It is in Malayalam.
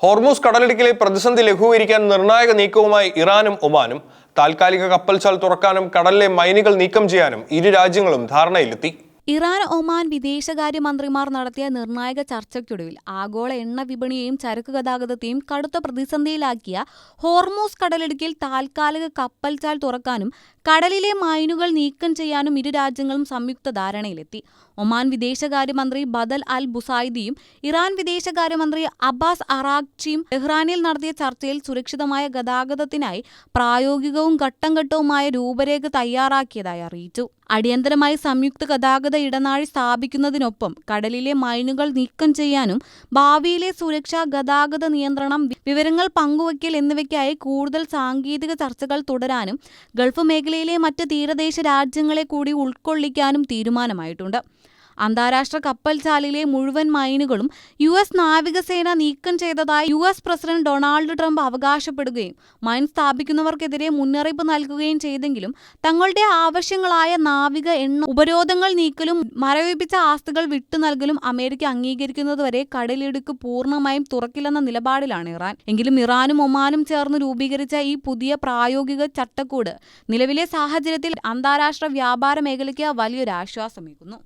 ഹോർമൂസ് കടലിടുക്കിലെ പ്രതിസന്ധി ലഘൂകരിക്കാൻ നിർണായക നീക്കവുമായി ഇറാനും ഒമാനും താൽക്കാലിക കപ്പൽച്ചാൽ തുറക്കാനും കടലിലെ മൈനുകൾ നീക്കം ചെയ്യാനും ഇരു രാജ്യങ്ങളും ധാരണയിലെത്തി. ഇറാൻ ഒമാൻ വിദേശകാര്യമന്ത്രിമാർ നടത്തിയ നിർണായക ചർച്ചയ്ക്കൊടുവിൽ ആഗോള എണ്ണ വിപണിയെയും ചരക്ക് ഗതാഗതത്തെയും കടുത്ത പ്രതിസന്ധിയിലാക്കിയ ഹോർമൂസ് കടലിടുക്കിൽ താൽക്കാലിക കപ്പൽച്ചാൽ തുറക്കാനും കടലിലെ മൈനുകൾ നീക്കം ചെയ്യാനും ഇരു രാജ്യങ്ങളും സംയുക്ത ധാരണയിലെത്തി. ഒമാൻ വിദേശകാര്യമന്ത്രി ബദൽ അൽ ബുസായിദിയും ഇറാൻ വിദേശകാര്യമന്ത്രി അബ്ബാസ് അറാഗ്ചിയും ടെഹ്റാനിൽ നടത്തിയ ചർച്ചയിൽ സുരക്ഷിതമായ ഗതാഗതത്തിനായി പ്രായോഗികവും ഘട്ടം ഘട്ടവുമായ രൂപരേഖ തയ്യാറാക്കിയതായി അറിയിച്ചു. അടിയന്തരമായി സംയുക്ത ഗതാഗത ഇടനാഴി സ്ഥാപിക്കുന്നതിനൊപ്പം കടലിലെ മൈനുകൾ നീക്കം ചെയ്യാനും ഭാവിയിലെ സുരക്ഷ, ഗതാഗത നിയന്ത്രണം, വിവരങ്ങൾ പങ്കുവയ്ക്കൽ എന്നിവയ്ക്കായി കൂടുതൽ സാങ്കേതിക ചർച്ചകൾ തുടരാനും ഗൾഫ് മേഖലയിലെ മറ്റ് തീരദേശ രാജ്യങ്ങളെ കൂടി ഉൾക്കൊള്ളിക്കാനും തീരുമാനമായിട്ടുണ്ട്. അന്താരാഷ്ട്ര കപ്പൽച്ചാലിലെ മുഴുവൻ മൈനുകളും US നാവികസേന നീക്കം ചെയ്തതായി US പ്രസിഡന്റ് ഡൊണാൾഡ് ട്രംപ് അവകാശപ്പെടുകയും മൈൻ സ്ഥാപിക്കുന്നവർക്കെതിരെ മുന്നറിയിപ്പ് നൽകുകയും ചെയ്തെങ്കിലും തങ്ങളുടെ ആവശ്യങ്ങളായ നാവിക എണ്ണ ഉപരോധങ്ങൾ നീക്കലും മരവിപ്പിച്ച ആസ്തികൾ വിട്ടുനൽകലും അമേരിക്ക അംഗീകരിക്കുന്നതുവരെ കടലിടുക്ക് പൂർണ്ണമായും തുറക്കില്ലെന്ന നിലപാടിലാണ് ഇറാൻ. എങ്കിലും ഇറാനും ഒമാനും ചേർന്ന് രൂപീകരിച്ച ഈ പുതിയ പ്രായോഗിക ചട്ടക്കൂട് നിലവിലെ സാഹചര്യത്തിൽ അന്താരാഷ്ട്ര വ്യാപാര മേഖലയ്ക്ക് വലിയൊരു ആശ്വാസമേകുന്നു.